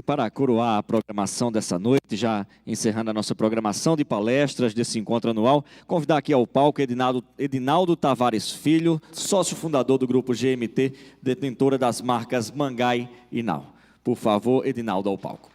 E para coroar a programação dessa noite, já encerrando a nossa programação de palestras desse encontro anual, convidar aqui ao palco Edinaldo Tavares Filho, sócio fundador do Grupo GMT, detentora das marcas Mangai e Nau. Por favor, Edinaldo, ao palco.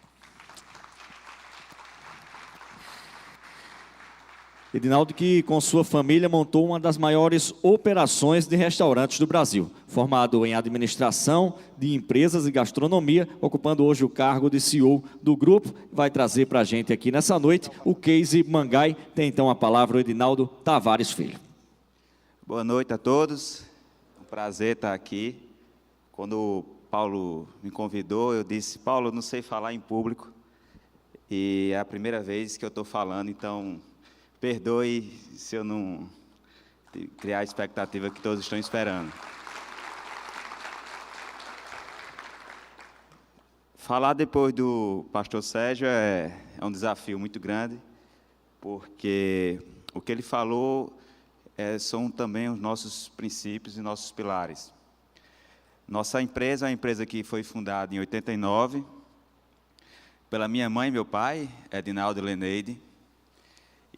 Edinaldo, que com sua família montou uma das maiores operações de restaurantes do Brasil, formado em administração de empresas e gastronomia, ocupando hoje o cargo de CEO do grupo, vai trazer para a gente aqui nessa noite o case Mangai. Tem então a palavra o Edinaldo Tavares Filho. Boa noite a todos, é um prazer estar aqui. Quando o Paulo me convidou, eu disse: Paulo, eu não sei falar em público, e é a primeira vez que eu estou falando, então perdoe se eu não criar a expectativa que todos estão esperando. Falar depois do pastor Sérgio é um desafio muito grande, porque o que ele falou são também os nossos princípios e nossos pilares. Nossa empresa é uma empresa que foi fundada em 89, pela minha mãe e meu pai, Edinaldo e Leneide,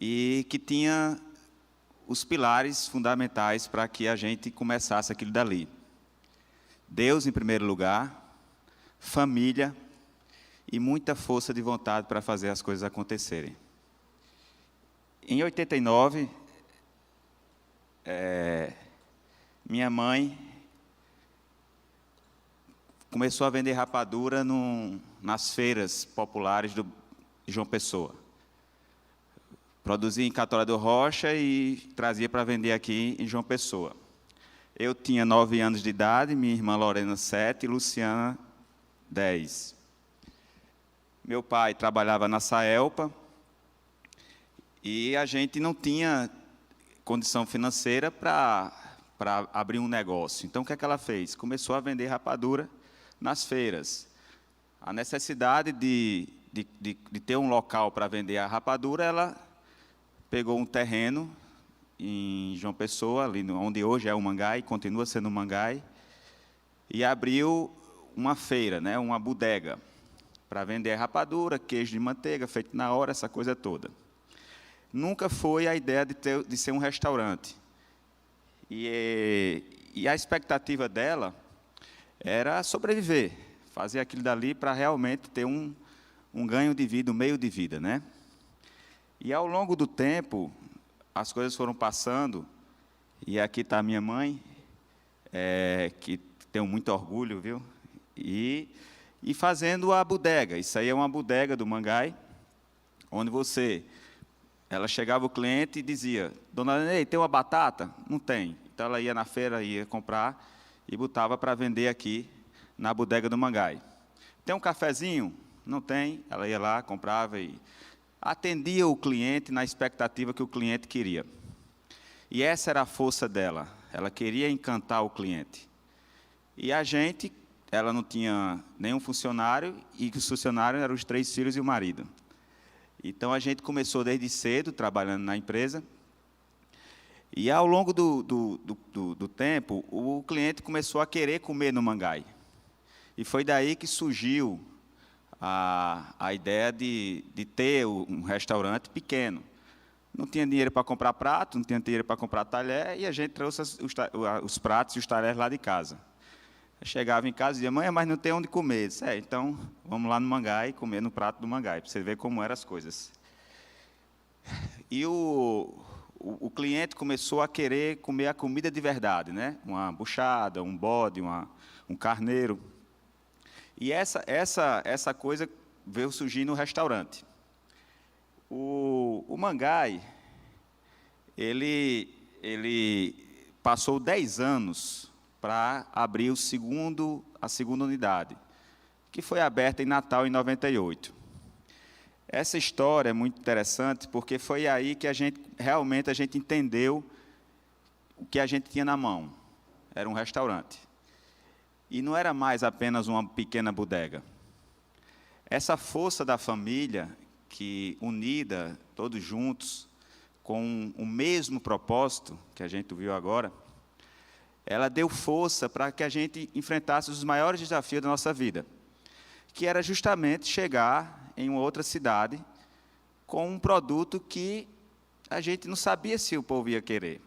e que tinha os pilares fundamentais para que a gente começasse aquilo dali. Deus em primeiro lugar, família e muita força de vontade para fazer as coisas acontecerem. Em 89, minha mãe começou a vender rapadura nas feiras populares de João Pessoa. Produzia em Católica do Rocha e trazia para vender aqui em João Pessoa. Eu tinha 9 anos de idade, minha irmã Lorena 7 e Luciana 10. Meu pai trabalhava na Saelpa e a gente não tinha condição financeira para abrir um negócio. Então, o que é que ela fez? Começou a vender rapadura nas feiras. A necessidade de ter um local para vender a rapadura, ela pegou um terreno em João Pessoa, ali onde hoje é o Mangai, continua sendo o Mangai, e abriu uma feira, né, uma bodega, para vender rapadura, queijo de manteiga, feito na hora, essa coisa toda. Nunca foi a ideia de ser um restaurante. E a expectativa dela era sobreviver, fazer aquilo dali para realmente ter um ganho de vida, um meio de vida, né? E, ao longo do tempo, as coisas foram passando, e aqui está a minha mãe, que tenho muito orgulho, viu? E fazendo a bodega. Isso aí é uma bodega do Mangai, onde ela chegava o cliente e dizia: Dona Nenê, tem uma batata? Não tem. Então, ela ia na feira, ia comprar e botava para vender aqui na bodega do Mangai. Tem um cafezinho? Não tem. Ela ia lá, comprava e atendia o cliente na expectativa que o cliente queria. E essa era a força dela. Ela queria encantar o cliente. E ela não tinha nenhum funcionário, e os funcionários eram os 3 filhos e o marido. Então, a gente começou desde cedo, trabalhando na empresa. E, ao longo do tempo, o cliente começou a querer comer no Mangai. E foi daí que surgiu a ideia de ter um restaurante pequeno. Não tinha dinheiro para comprar prato, não tinha dinheiro para comprar talher, e a gente trouxe os pratos e os talheres lá de casa. Eu chegava em casa e dizia: mãe, mas não tem onde comer. Eu disse: então vamos lá no Mangai comer no prato do Mangai, para você ver como eram as coisas. E o cliente começou a querer comer a comida de verdade, né? Uma buchada, um bode, um carneiro. E essa coisa veio surgir no restaurante. O Mangai, ele passou 10 anos para abrir a segunda unidade, que foi aberta em Natal, em 98. Essa história é muito interessante, porque foi aí que realmente a gente entendeu o que a gente tinha na mão. Era um restaurante. E não era mais apenas uma pequena bodega. Essa força da família, que unida, todos juntos, com o mesmo propósito, que a gente viu agora, ela deu força para que a gente enfrentasse os maiores desafios da nossa vida, que era justamente chegar em uma outra cidade com um produto que a gente não sabia se o povo ia querer.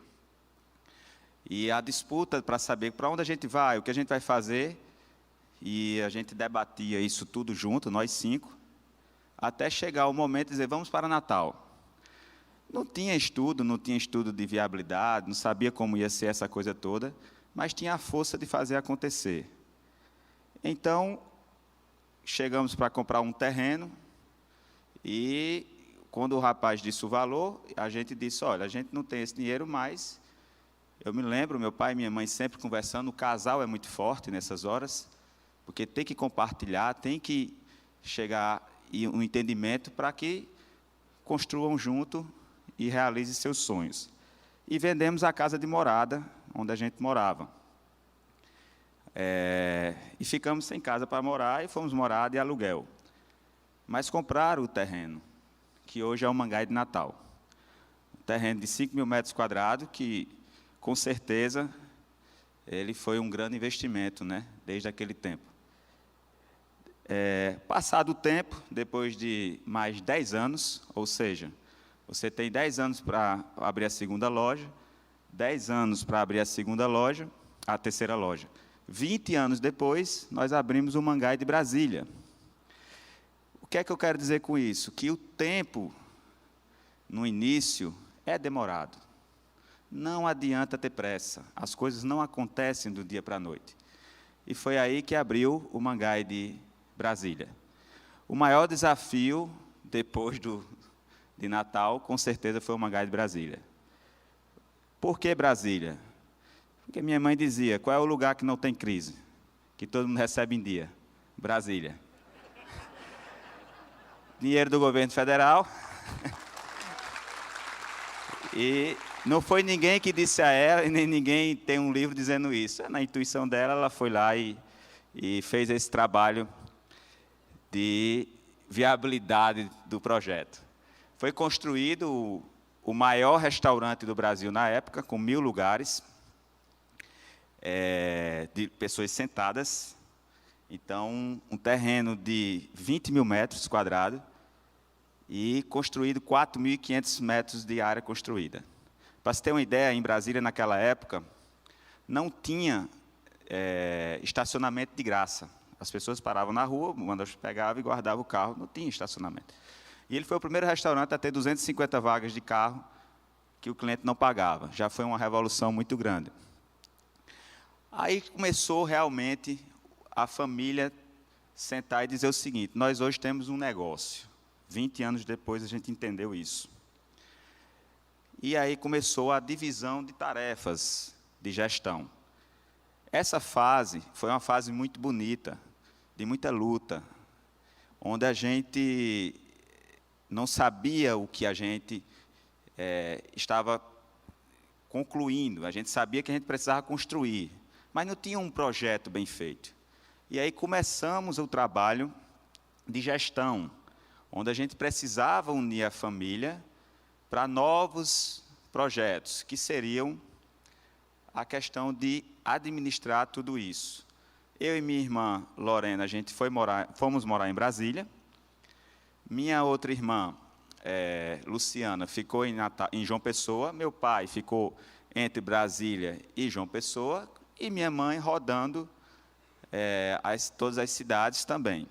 E a disputa para saber para onde a gente vai, o que a gente vai fazer, e a gente debatia isso tudo junto, nós 5, até chegar o momento de dizer, vamos para Natal. Não tinha estudo de viabilidade, não sabia como ia ser essa coisa toda, mas tinha a força de fazer acontecer. Então, chegamos para comprar um terreno, e quando o rapaz disse o valor, a gente disse, olha, a gente não tem esse dinheiro, mas eu me lembro, meu pai e minha mãe sempre conversando, o casal é muito forte nessas horas, porque tem que compartilhar, tem que chegar em um entendimento para que construam junto e realizem seus sonhos. E vendemos a casa de morada, onde a gente morava. E ficamos sem casa para morar, e fomos morar de aluguel. Mas compraram o terreno, que hoje é o Mangai de Natal. Um terreno de 5.000 metros quadrados, que, com certeza, ele foi um grande investimento, né, desde aquele tempo. Passado o tempo, depois de mais 10 anos, ou seja, você tem 10 anos para abrir a segunda loja, 10 anos para abrir a segunda loja, a terceira loja. 20 anos depois, nós abrimos o Mangai de Brasília. O que é que eu quero dizer com isso? Que o tempo, no início, é demorado. Não adianta ter pressa. As coisas não acontecem do dia para a noite. E foi aí que abriu o Mangai de Brasília. O maior desafio, depois de Natal, com certeza foi o Mangai de Brasília. Por que Brasília? Porque minha mãe dizia, qual é o lugar que não tem crise? Que todo mundo recebe em dia? Brasília. Dinheiro do governo federal. E não foi ninguém que disse a ela, e nem ninguém tem um livro dizendo isso. Na intuição dela, ela foi lá e fez esse trabalho de viabilidade do projeto. Foi construído o maior restaurante do Brasil na época, com 1.000 lugares, de pessoas sentadas. Então, um terreno de 20.000 metros quadrados e construído 4.500 metros de área construída. Para você ter uma ideia, em Brasília, naquela época, não tinha estacionamento de graça. As pessoas paravam na rua, quando pegavam e guardavam o carro, não tinha estacionamento. E ele foi o primeiro restaurante a ter 250 vagas de carro que o cliente não pagava. Já foi uma revolução muito grande. Aí começou realmente a família sentar e dizer o seguinte, nós hoje temos um negócio. 20 anos depois a gente entendeu isso. E aí começou a divisão de tarefas de gestão. Essa fase foi uma fase muito bonita, de muita luta, onde a gente não sabia o que a gente estava concluindo, a gente sabia que a gente precisava construir, mas não tinha um projeto bem feito. E aí começamos o trabalho de gestão, onde a gente precisava unir a família para novos projetos, que seriam a questão de administrar tudo isso. Eu e minha irmã Lorena, a gente fomos morar em Brasília. Minha outra irmã, Luciana, ficou em João Pessoa. Meu pai ficou entre Brasília e João Pessoa. E minha mãe rodando todas as cidades também.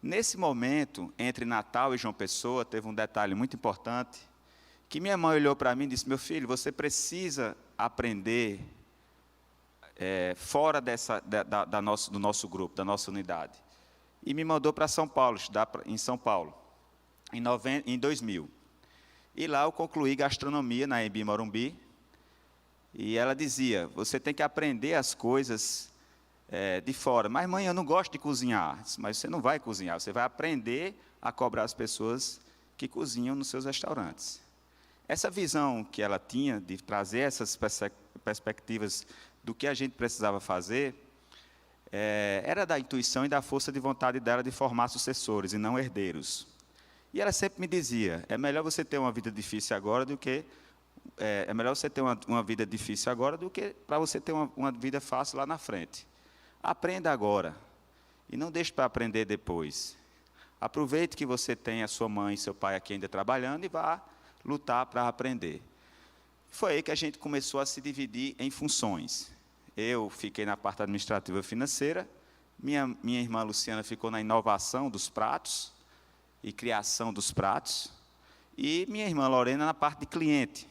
Nesse momento, entre Natal e João Pessoa, teve um detalhe muito importante, que minha mãe olhou para mim e disse, meu filho, você precisa aprender fora do nosso grupo, da nossa unidade. E me mandou para São Paulo, estudar em São Paulo, em 2000. E lá eu concluí gastronomia na Embi Morumbi, e ela dizia, você tem que aprender as coisas de fora. Mas, mãe, eu não gosto de cozinhar. Mas você não vai cozinhar, você vai aprender a cobrar as pessoas que cozinham nos seus restaurantes. Essa visão que ela tinha de trazer essas perspectivas do que a gente precisava fazer, era da intuição e da força de vontade dela de formar sucessores e não herdeiros. E ela sempre me dizia, é melhor você ter uma vida difícil agora do que... é melhor você ter uma vida difícil agora do que para você ter uma vida fácil lá na frente. Aprenda agora. E não deixe para aprender depois. Aproveite que você tem a sua mãe e seu pai aqui ainda trabalhando e vá lutar para aprender. Foi aí que a gente começou a se dividir em funções. Eu fiquei na parte administrativa e financeira, minha irmã Luciana ficou na inovação dos pratos e criação dos pratos, e minha irmã Lorena na parte de cliente,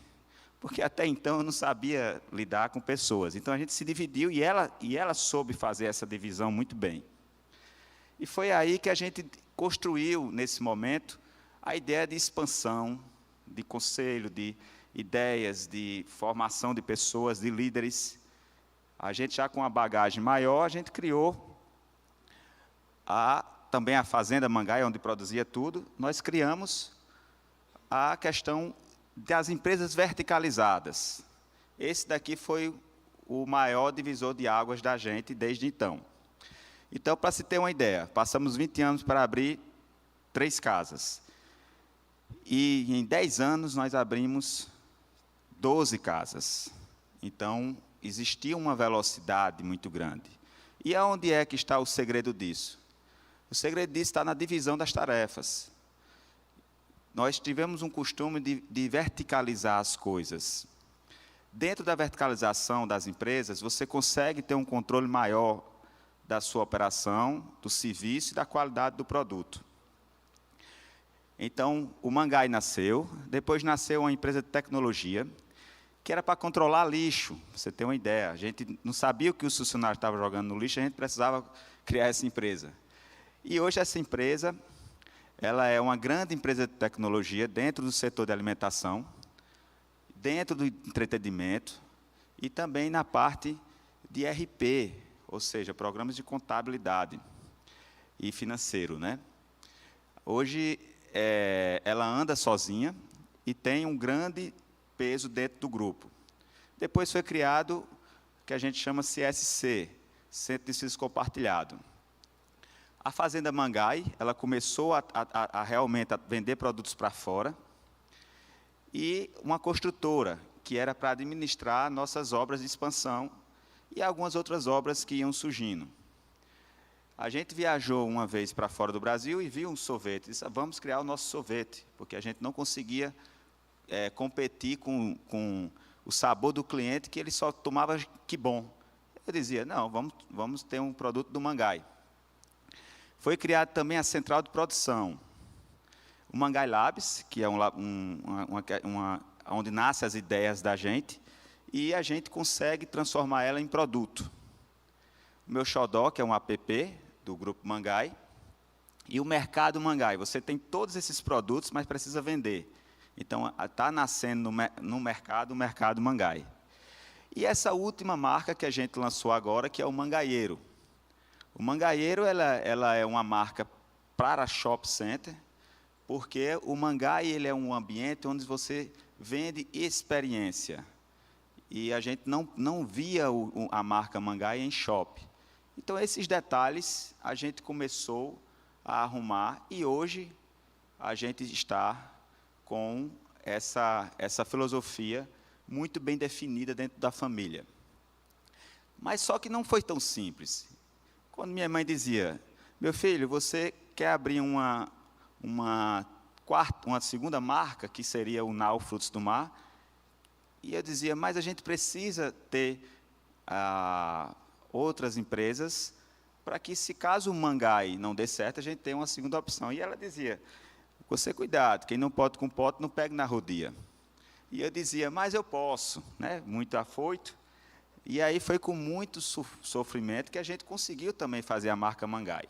porque até então eu não sabia lidar com pessoas. Então a gente se dividiu e ela soube fazer essa divisão muito bem. E foi aí que a gente construiu, nesse momento, a ideia de expansão, de conselho, de ideias, de formação de pessoas, de líderes. A gente já com uma bagagem maior, a gente criou também a Fazenda Mangai, onde produzia tudo. Nós criamos a questão das empresas verticalizadas. Esse daqui foi o maior divisor de águas da gente desde então. Então, para se ter uma ideia, passamos 20 anos para abrir 3 casas. E em 10 anos nós abrimos 12 casas. Então, existia uma velocidade muito grande. E aonde é que está o segredo disso? O segredo disso está na divisão das tarefas. Nós tivemos um costume de verticalizar as coisas. Dentro da verticalização das empresas, você consegue ter um controle maior da sua operação, do serviço e da qualidade do produto. Então, o Mangai nasceu, depois nasceu uma empresa de tecnologia, que era para controlar lixo, para você ter uma ideia. A gente não sabia o que os funcionários estavam jogando no lixo, a gente precisava criar essa empresa. E hoje essa empresa, ela é uma grande empresa de tecnologia dentro do setor de alimentação, dentro do entretenimento e também na parte de RP, ou seja, programas de contabilidade e financeiro, né? Hoje, ela anda sozinha e tem um grande peso dentro do grupo. Depois foi criado o que a gente chama CSC, Centro de Serviço Compartilhado. A Fazenda Mangai, ela começou realmente a vender produtos para fora, e uma construtora, que era para administrar nossas obras de expansão e algumas outras obras que iam surgindo. A gente viajou uma vez para fora do Brasil e viu um sorvete. Disse, vamos criar o nosso sorvete, porque a gente não conseguia competir com o sabor do cliente, que ele só tomava que bom. Eu dizia, não, vamos ter um produto do Mangai. Foi criada também a central de produção. O Mangai Labs, que é onde nascem as ideias da gente, e a gente consegue transformar ela em produto. O meu xodó, que é um app do Grupo Mangai, e o Mercado Mangai. Você tem todos esses produtos, mas precisa vender. Então, está nascendo no mercado o Mercado Mangai. E essa última marca que a gente lançou agora, que é o Mangaieiro. O Mangaieiro ela é uma marca para shopping center, porque o Mangai ele é um ambiente onde você vende experiência. E a gente não via a marca Mangai em shopping. Então, esses detalhes a gente começou a arrumar, e hoje a gente está com essa filosofia muito bem definida dentro da família. Mas só que não foi tão simples. Quando minha mãe dizia, meu filho, você quer abrir uma segunda marca, que seria o Nau Frutos do Mar? E eu dizia, mas a gente precisa ter outras empresas para que, se caso o Mangai não dê certo, a gente tenha uma segunda opção. E ela dizia, você cuidado, quem não pode com pote, não pega na rodia. E eu dizia, mas eu posso, né? Muito afoito. E aí foi com muito sofrimento que a gente conseguiu também fazer a marca Mangai.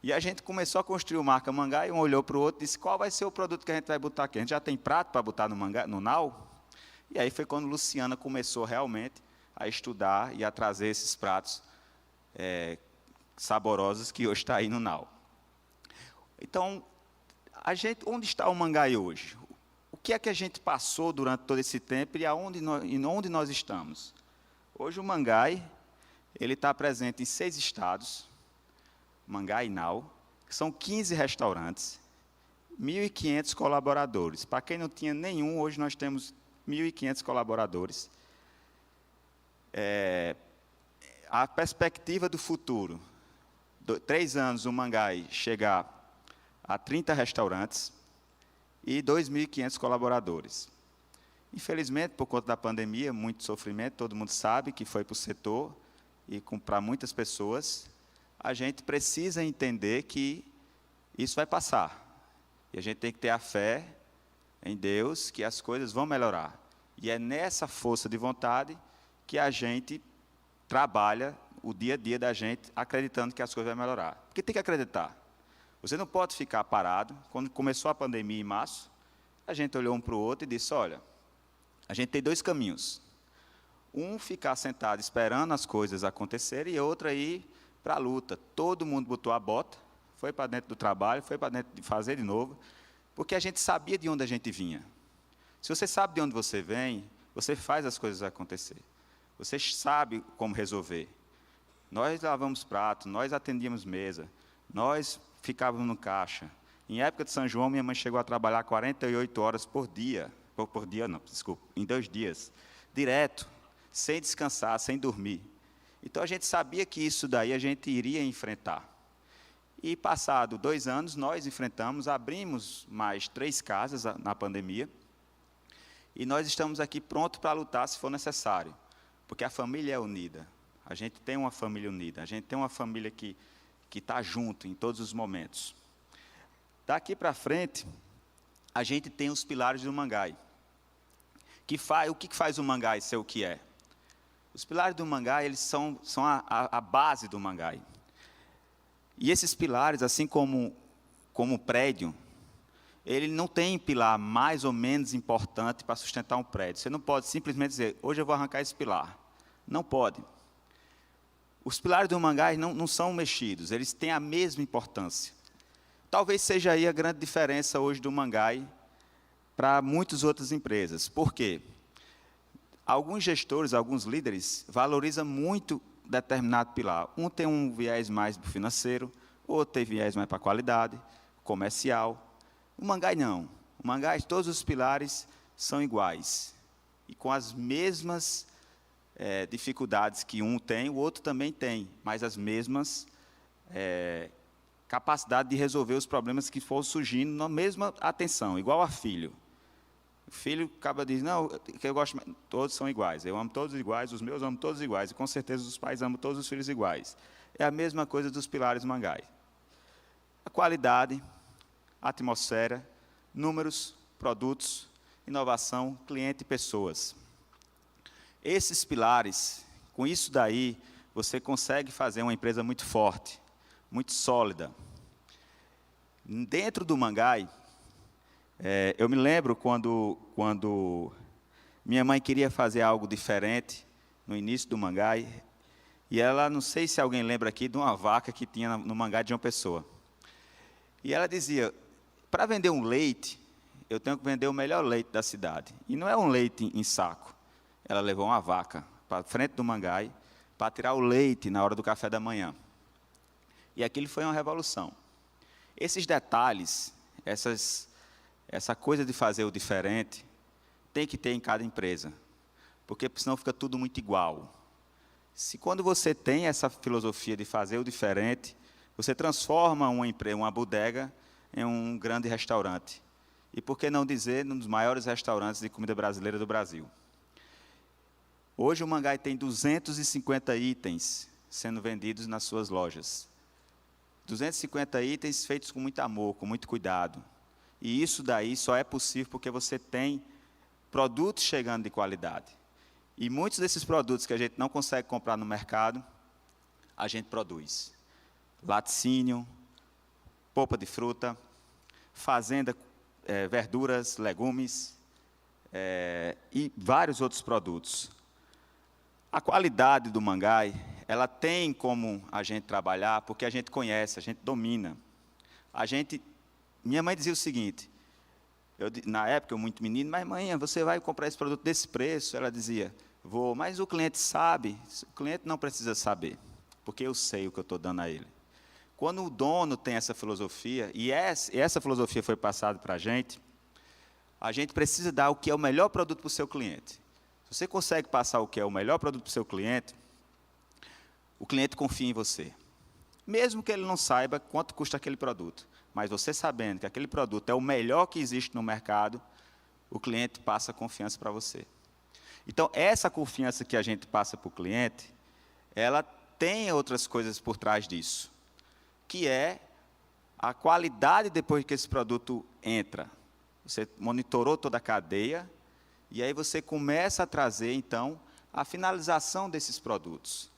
E a gente começou a construir a marca Mangai, um olhou para o outro e disse, qual vai ser o produto que a gente vai botar aqui? A gente já tem prato para botar no Nau? E aí foi quando Luciana começou realmente a estudar e a trazer esses pratos saborosos que hoje está aí no Nau. Então, onde está o Mangai hoje? O que é que a gente passou durante todo esse tempo e onde nós estamos? Hoje o Mangai está presente em 6 estados, Mangai e Nau, que são 15 restaurantes, 1.500 colaboradores. Para quem não tinha nenhum, hoje nós temos 1.500 colaboradores. A perspectiva do futuro. 3 anos o Mangai chegar a 30 restaurantes e 2.500 colaboradores. Infelizmente, por conta da pandemia, muito sofrimento, todo mundo sabe que foi para o setor e para muitas pessoas, a gente precisa entender que isso vai passar. E a gente tem que ter a fé em Deus que as coisas vão melhorar. E é nessa força de vontade que a gente trabalha o dia a dia da gente, acreditando que as coisas vão melhorar. Porque tem que acreditar. Você não pode ficar parado. Quando começou a pandemia em março, a gente olhou um para o outro e disse, olha, a gente tem 2 caminhos. Um, ficar sentado esperando as coisas acontecerem, e outro, ir para a luta. Todo mundo botou a bota, foi para dentro do trabalho, foi para dentro de fazer de novo, porque a gente sabia de onde a gente vinha. Se você sabe de onde você vem, você faz as coisas acontecer. Você sabe como resolver. Nós lavamos prato, nós atendíamos mesa, nós ficávamos no caixa. Em época de São João, minha mãe chegou a trabalhar 48 horas por dia. Por dia não, desculpa, em 2 dias. Direto, sem descansar, sem dormir. Então, a gente sabia que isso daí a gente iria enfrentar. E, passado 2 anos, nós enfrentamos, abrimos mais 3 casas na pandemia, e nós estamos aqui prontos para lutar se for necessário, porque a família é unida. A gente tem uma família unida, a gente tem uma família que está junto em todos os momentos. Daqui para frente, a gente tem os pilares do Mangai. O que faz o Mangai ser o que é? Os pilares do Mangai, eles são a base do Mangai. E esses pilares, assim como o prédio, ele não tem pilar mais ou menos importante para sustentar um prédio. Você não pode simplesmente dizer, hoje eu vou arrancar esse pilar. Não pode. Os pilares do Mangai não são mexidos, eles têm a mesma importância. Talvez seja aí a grande diferença hoje do Mangai para muitas outras empresas. Por quê? Alguns gestores, alguns líderes, valorizam muito determinado pilar. Um tem um viés mais para o financeiro, outro tem viés mais para a qualidade, comercial. O Mangai não. O Mangai, todos os pilares são iguais. E com as mesmas dificuldades que um tem, o outro também tem, mas as mesmas capacidade de resolver os problemas que for surgindo na mesma atenção, igual a filho. O filho acaba de dizer, não, que eu gosto, todos são iguais, eu amo todos iguais, os meus amam todos iguais, e com certeza os pais amam todos os filhos iguais. É a mesma coisa dos pilares Mangai. A qualidade, a atmosfera, números, produtos, inovação, cliente e pessoas. Esses pilares, com isso daí, você consegue fazer uma empresa muito forte, muito sólida. Dentro do Mangai, eu me lembro quando minha mãe queria fazer algo diferente, no início do Mangai, e ela, não sei se alguém lembra aqui, de uma vaca que tinha no Mangai de uma pessoa. E ela dizia, para vender um leite, eu tenho que vender o melhor leite da cidade. E não é um leite em saco. Ela levou uma vaca para frente do Mangai para tirar o leite na hora do café da manhã. E aquilo foi uma revolução. Esses detalhes, essa coisa de fazer o diferente, tem que ter em cada empresa, porque senão fica tudo muito igual. Se quando você tem essa filosofia de fazer o diferente, você transforma uma bodega em um grande restaurante. E por que não dizer, um dos maiores restaurantes de comida brasileira do Brasil. Hoje o Mangai tem 250 itens sendo vendidos nas suas lojas. 250 itens feitos com muito amor, com muito cuidado. E isso daí só é possível porque você tem produtos chegando de qualidade. E muitos desses produtos que a gente não consegue comprar no mercado, a gente produz. Laticínio, polpa de fruta, fazenda, verduras, legumes e vários outros produtos. A qualidade do Mangai, ela tem como a gente trabalhar, porque a gente conhece, a gente domina. Minha mãe dizia o seguinte, na época, eu muito menino, mas mãe, você vai comprar esse produto desse preço? Ela dizia, vou, mas o cliente sabe, o cliente não precisa saber, porque eu sei o que eu estou dando a ele. Quando o dono tem essa filosofia, e essa filosofia foi passada para a gente precisa dar o que é o melhor produto para o seu cliente. Se você consegue passar o que é o melhor produto para o seu cliente, o cliente confia em você. mesmo que ele não saiba quanto custa aquele produto. Mas você sabendo que aquele produto é o melhor que existe no mercado, o cliente passa confiança para você. Então, essa confiança que a gente passa para o cliente, ela tem outras coisas por trás disso, que é a qualidade depois que esse produto entra. Você monitorou toda a cadeia, e aí você começa a trazer, então, a finalização desses produtos.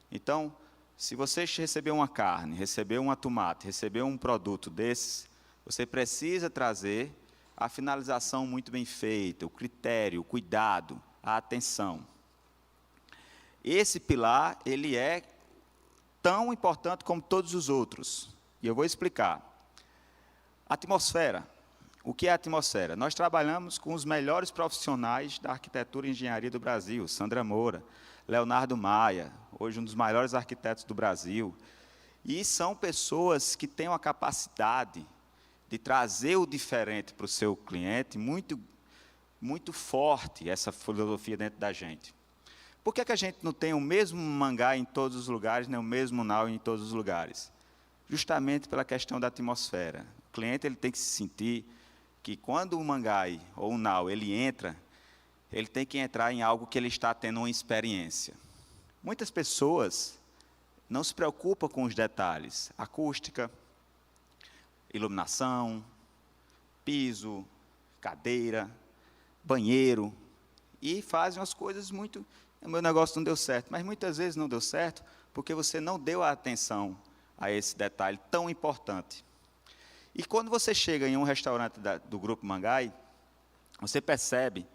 Então, se você recebeu uma carne, recebeu uma tomate, recebeu um produto desses, você precisa trazer a finalização muito bem feita, o critério, o cuidado, a atenção. Esse pilar, ele é tão importante como todos os outros. E eu vou explicar. Atmosfera. O que é a atmosfera? Nós trabalhamos com os melhores profissionais da arquitetura e engenharia do Brasil, Sandra Moura, Leonardo Maia, hoje um dos maiores arquitetos do Brasil. E são pessoas que têm uma capacidade de trazer o diferente para o seu cliente, muito forte, essa filosofia dentro da gente. Por que a gente não tem o mesmo mangá em todos os lugares, nem o mesmo nau em todos os lugares? Justamente pela questão da atmosfera. O cliente ele tem que se sentir que quando o mangai ou o nau ele entra, ele tem que entrar em algo que ele está tendo uma experiência. Muitas pessoas não se preocupam com os detalhes, acústica, iluminação, piso, cadeira, banheiro, e fazem as coisas muito... O meu negócio não deu certo, mas muitas vezes não deu certo porque você não deu a atenção a esse detalhe tão importante. E quando você chega em um restaurante do Grupo Mangai, você percebe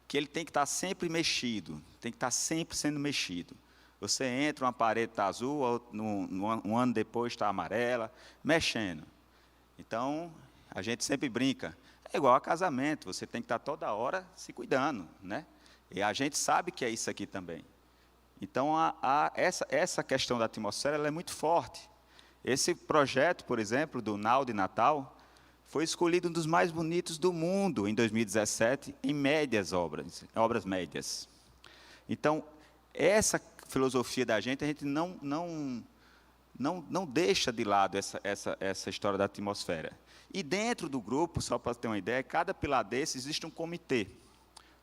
que ele tem que estar sempre mexido, tem que estar sempre sendo mexido. Você entra, uma parede está azul, um ano depois está amarela, mexendo. Então, a gente sempre brinca, é igual a casamento, você tem que estar toda hora se cuidando, né? E a gente sabe que é isso aqui também. Então, essa questão da atmosfera ela é muito forte. Esse projeto, por exemplo, do Nau de Natal, foi escolhido um dos mais bonitos do mundo em 2017, em obras médias. Então, essa filosofia da gente, a gente não deixa de lado essa história da atmosfera. E dentro do grupo, só para ter uma ideia, cada pilar desse existe um comitê.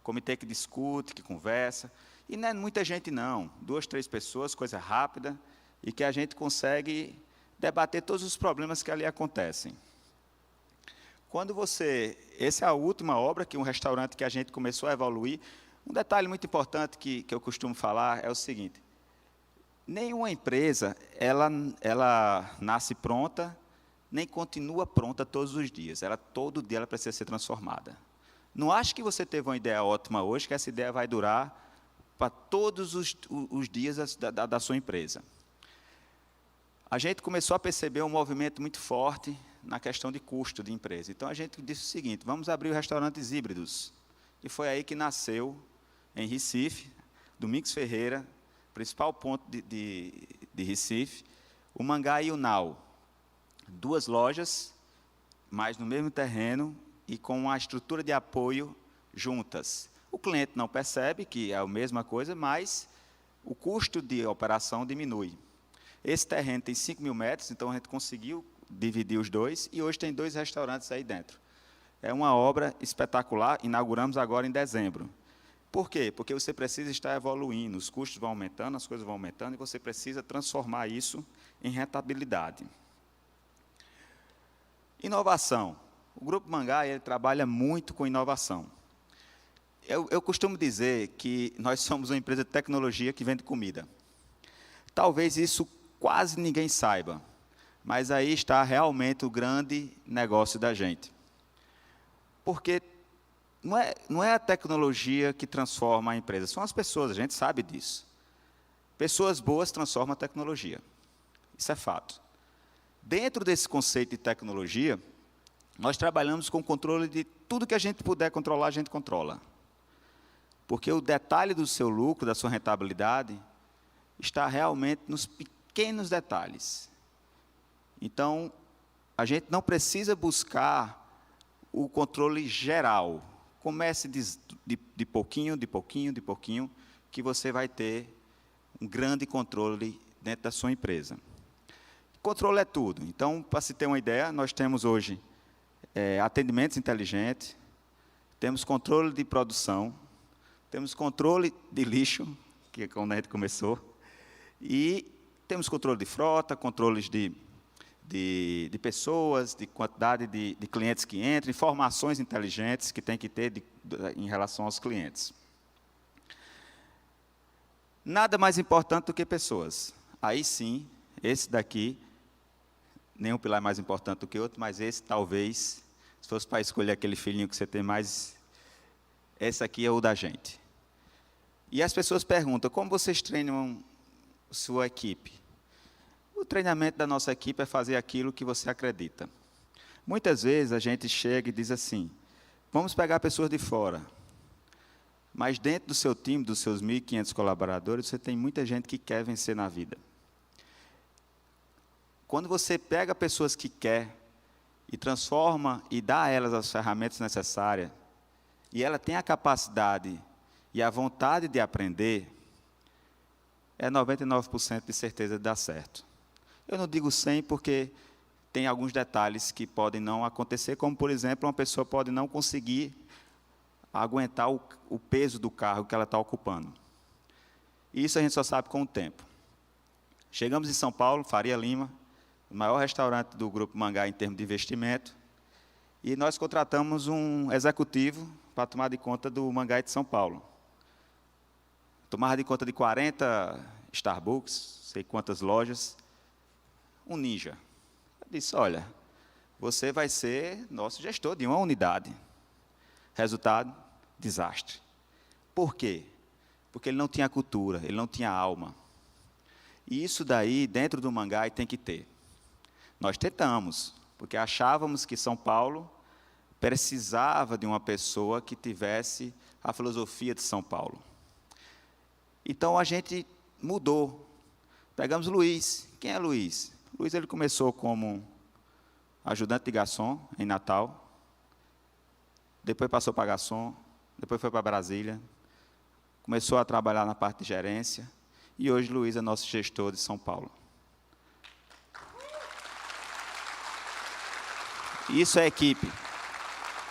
Comitê que discute, que conversa. E não é muita gente, não. 2, 3 pessoas, coisa rápida, e que a gente consegue debater todos os problemas que ali acontecem. Essa é a última obra, que um restaurante que a gente começou a evoluir. Um detalhe muito importante que eu costumo falar é o seguinte: nenhuma empresa, ela nasce pronta, nem continua pronta todos os dias. Todo dia ela precisa ser transformada. Não acho que você teve uma ideia ótima hoje, que essa ideia vai durar para todos os dias da sua empresa. A gente começou a perceber um movimento muito forte na questão de custo de empresa. Então, a gente disse o seguinte: vamos abrir os restaurantes híbridos. E foi aí que nasceu, em Recife, Domingos Ferreira, principal ponto de Recife, o Mangai e o Nau. 2 lojas, mas no mesmo terreno e com uma estrutura de apoio juntas. O cliente não percebe que é a mesma coisa, mas o custo de operação diminui. Esse terreno tem 5.000 metros, então a gente conseguiu dividir os dois, e hoje tem 2 restaurantes aí dentro. É uma obra espetacular, inauguramos agora em dezembro. Por quê? Porque você precisa estar evoluindo, os custos vão aumentando, as coisas vão aumentando, e você precisa transformar isso em rentabilidade. Inovação. O Grupo Mangai ele trabalha muito com inovação. Eu costumo dizer que nós somos uma empresa de tecnologia que vende comida. Talvez isso quase ninguém saiba, mas aí está realmente o grande negócio da gente. Porque não é a tecnologia que transforma a empresa, são as pessoas, a gente sabe disso. Pessoas boas transformam a tecnologia, isso é fato. Dentro desse conceito de tecnologia, nós trabalhamos com o controle de tudo que a gente puder controlar, a gente controla. Porque o detalhe do seu lucro, da sua rentabilidade, está realmente nos pequenos detalhes. Então, a gente não precisa buscar o controle geral. Comece de pouquinho, de pouquinho, de pouquinho, que você vai ter um grande controle dentro da sua empresa. Controle é tudo. Então, para se ter uma ideia, nós temos hoje atendimentos inteligentes, temos controle de produção, temos controle de lixo, que é quando a gente começou, e temos controle de frota, controles de pessoas, de quantidade de clientes que entram, informações inteligentes que tem que ter em relação aos clientes. Nada mais importante do que pessoas. Aí sim, esse daqui, nenhum pilar é mais importante do que outro, mas esse talvez, se fosse para escolher aquele filhinho que você tem mais, esse aqui é o da gente. E as pessoas perguntam, como vocês treinam sua equipe? O treinamento da nossa equipe é fazer aquilo que você acredita. Muitas vezes a gente chega e diz assim, vamos pegar pessoas de fora, mas dentro do seu time, dos seus 1.500 colaboradores, você tem muita gente que quer vencer na vida. Quando você pega pessoas que quer e transforma e dá a elas as ferramentas necessárias, e ela tem a capacidade e a vontade de aprender, é 99% de certeza de dar certo. Eu não digo 100 porque tem alguns detalhes que podem não acontecer, como, por exemplo, uma pessoa pode não conseguir aguentar o peso do carro que ela está ocupando. E isso a gente só sabe com o tempo. Chegamos em São Paulo, Faria Lima, o maior restaurante do Grupo Mangá em termos de investimento, e nós contratamos um executivo para tomar de conta do Mangá de São Paulo. Tomava de conta de 40 Starbucks, sei quantas lojas, um ninja. Eu disse, olha, você vai ser nosso gestor de uma unidade. Resultado, desastre. Por quê? Porque ele não tinha cultura, ele não tinha alma. E isso daí, dentro do Mangai, tem que ter. Nós tentamos, porque achávamos que São Paulo precisava de uma pessoa que tivesse a filosofia de São Paulo. Então, a gente mudou. Pegamos Luiz. Quem é Luiz? Luiz ele começou como ajudante de garçom em Natal, depois passou para garçom, depois foi para Brasília, começou a trabalhar na parte de gerência, e hoje Luiz é nosso gestor de São Paulo. Isso é equipe.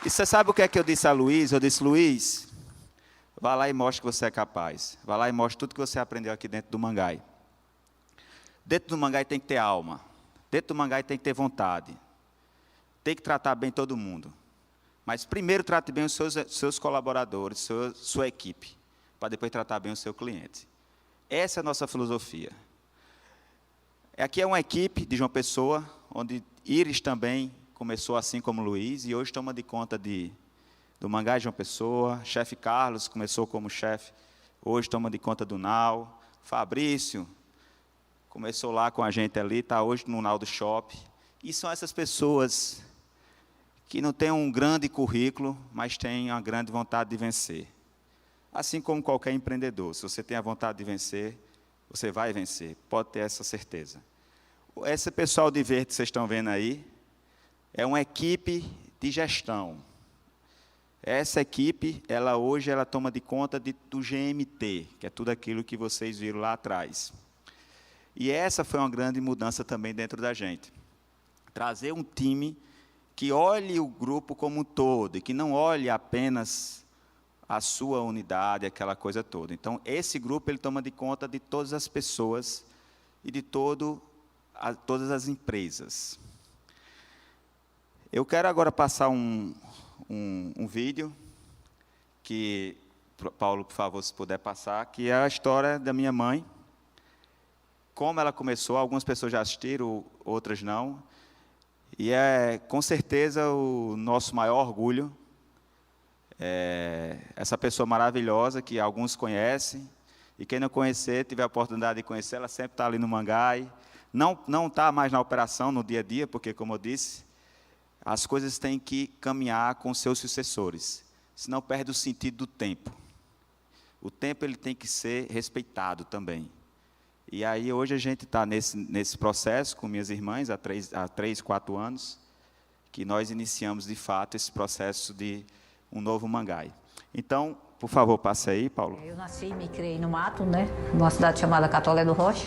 E você sabe o que é que eu disse a Luiz? Eu disse, Luiz, vá lá e mostre que você é capaz. Vá lá e mostre tudo que você aprendeu aqui dentro do Mangai. Dentro do Mangai tem que ter alma. Dentro do Mangai tem que ter vontade. Tem que tratar bem todo mundo. Mas primeiro trate bem os seus colaboradores, sua equipe, para depois tratar bem o seu cliente. Essa é a nossa filosofia. Aqui é uma equipe de João Pessoa, onde Iris também começou assim como Luiz, e hoje toma de conta do Mangá de João Pessoa. Chefe Carlos começou como chefe, hoje toma de conta do Nau. Fabrício começou lá com a gente ali, está hoje no Nau do Shop. E são essas pessoas que não têm um grande currículo, mas têm uma grande vontade de vencer. Assim como qualquer empreendedor, se você tem a vontade de vencer, você vai vencer, pode ter essa certeza. Esse pessoal de verde que vocês estão vendo aí, é uma equipe de gestão. Essa equipe, hoje ela toma de conta do GMT, que é tudo aquilo que vocês viram lá atrás. E essa foi uma grande mudança também dentro da gente. Trazer um time que olhe o grupo como um todo, e que não olhe apenas a sua unidade, aquela coisa toda. Então, esse grupo ele toma de conta de todas as pessoas e de todas as empresas. Eu quero agora passar um vídeo, que, Paulo, por favor, se puder passar, que é a história da minha mãe, como ela começou, algumas pessoas já assistiram, outras não, e é, com certeza, o nosso maior orgulho, essa pessoa maravilhosa, que alguns conhecem, e quem não conhecer, tiver a oportunidade de conhecer, ela sempre está ali no Mangai, não está mais na operação, no dia a dia, porque, como eu disse, as coisas têm que caminhar com seus sucessores, senão perde o sentido do tempo. O tempo ele tem que ser respeitado também. E aí, hoje, a gente está nesse processo com minhas irmãs, há 3, 4 anos, que nós iniciamos, de fato, esse processo de um novo Mangai. Então, Por favor, passe aí, Paulo. Eu nasci e me criei no mato, né? Numa cidade chamada Catolé do Rocha.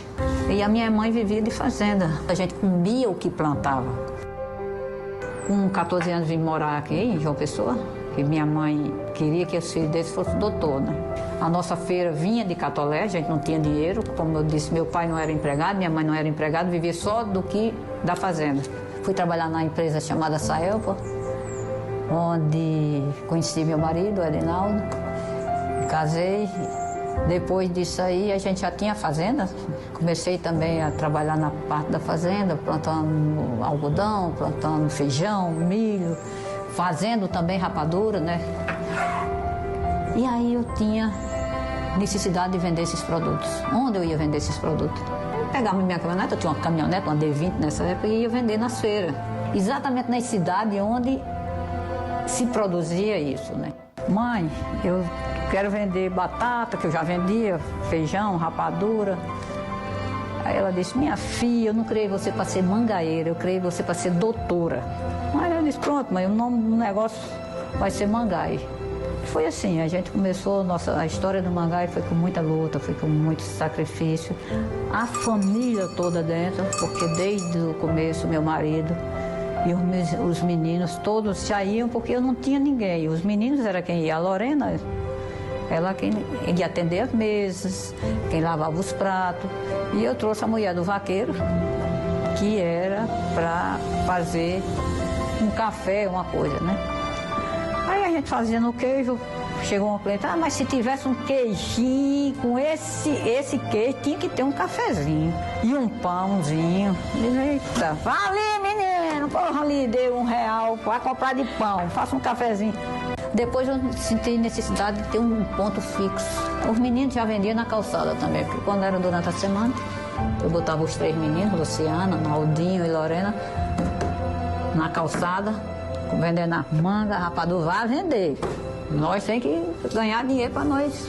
E a minha mãe vivia de fazenda. A gente comia o que plantava. Com 14 anos vim morar aqui em João Pessoa. E minha mãe queria que os filhos deles fossem doutor, né? A nossa feira vinha de Catolé, a gente não tinha dinheiro. Como eu disse, meu pai não era empregado, minha mãe não era empregada, vivia só da fazenda. Fui trabalhar na empresa chamada Saelpa, onde conheci meu marido, o Edinaldo. Casei. Depois disso aí, a gente já tinha fazenda. Comecei também a trabalhar na parte da fazenda, plantando algodão, plantando feijão, milho, fazendo também rapadura, né? E aí eu tinha necessidade de vender esses produtos. Onde eu ia vender esses produtos? Eu pegava minha caminhonete, eu tinha uma caminhonete, uma D20 nessa época, e ia vender nas feiras. Exatamente nas cidades onde se produzia isso, né? Mãe, eu quero vender batata, que eu já vendia, feijão, rapadura. Aí ela disse, minha filha, eu não criei você para ser mangaeira, eu criei você para ser doutora. Aí eu disse, pronto, mãe, o nome do negócio vai ser Mangai. Foi assim, a gente começou, a história do Mangai foi com muita luta, foi com muito sacrifício. A família toda dentro, porque desde o começo, meu marido e os meninos todos saíam porque eu não tinha ninguém. Os meninos era quem ia, a Lorena, ela quem ia atender as mesas, quem lavava os pratos. E eu trouxe a mulher do vaqueiro, que era para fazer um café, uma coisa, né? Aí a gente fazia no queijo, chegou uma cliente, mas se tivesse um queijinho, com esse queijo, tinha que ter um cafezinho e um pãozinho. Eita, vale, menino, porra, ali, deu R$1 para comprar de pão, faça um cafezinho. Depois eu senti necessidade de ter um ponto fixo. Os meninos já vendiam na calçada também, porque quando era durante a semana, eu botava os 3 meninos, Luciana, Naldinho e Lorena, na calçada, vendendo a manga, rapadura, vai vender. Nós temos que ganhar dinheiro para nós.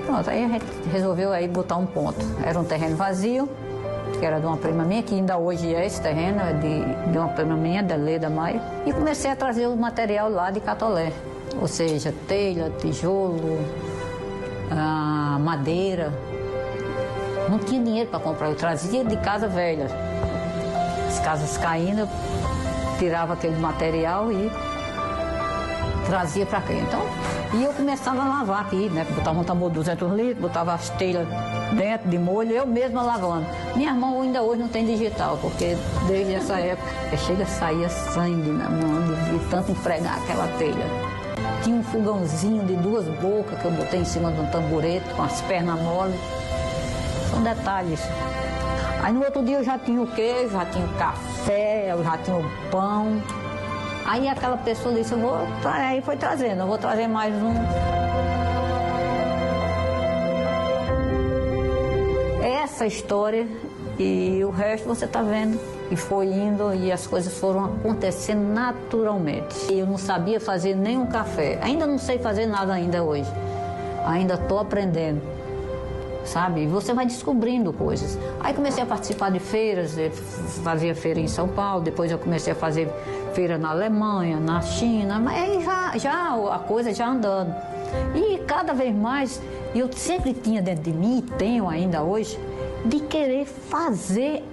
Pronto, aí a gente resolveu aí botar um ponto. Era um terreno vazio, que era de uma prima minha, que ainda hoje é esse terreno, é de uma prima minha, da Leda Maia. E comecei a trazer o material lá de Catolé. Ou seja, telha, tijolo, madeira. Não tinha dinheiro para comprar, eu trazia de casa velha. As casas caindo, eu tirava aquele material e trazia para cá. Então, e eu começava a lavar aqui, né? Botava um tambor de 200 litros, botava as telhas dentro de molho, eu mesma lavando. Minha mão ainda hoje não tem digital, porque desde essa época chega a sair sangue na mão de tanto empregar aquela telha. Tinha um fogãozinho de 2 bocas que eu botei em cima de um tamborete com as pernas mole. São detalhes. Aí no outro dia eu já tinha o queijo, já tinha o café, eu já tinha o pão. Aí aquela pessoa disse, aí foi trazendo, eu vou trazer mais um. Essa história e o resto você está vendo. E foi indo e as coisas foram acontecendo naturalmente. Eu não sabia fazer nenhum café, ainda não sei fazer nada ainda hoje. Ainda estou aprendendo, sabe? E você vai descobrindo coisas. Aí comecei a participar de feiras, fazia feira em São Paulo, depois eu comecei a fazer feira na Alemanha, na China, mas aí já a coisa já andando. E cada vez mais, eu sempre tinha dentro de mim, e tenho ainda hoje, de querer fazer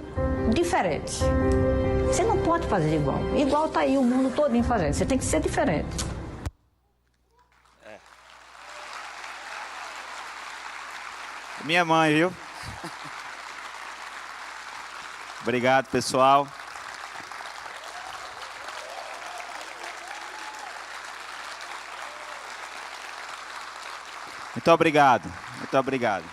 diferente. Você não pode fazer igual. Igual está aí o mundo todinho fazendo. Você tem que ser diferente. Minha mãe, viu? Obrigado, pessoal. Muito obrigado. Muito obrigado.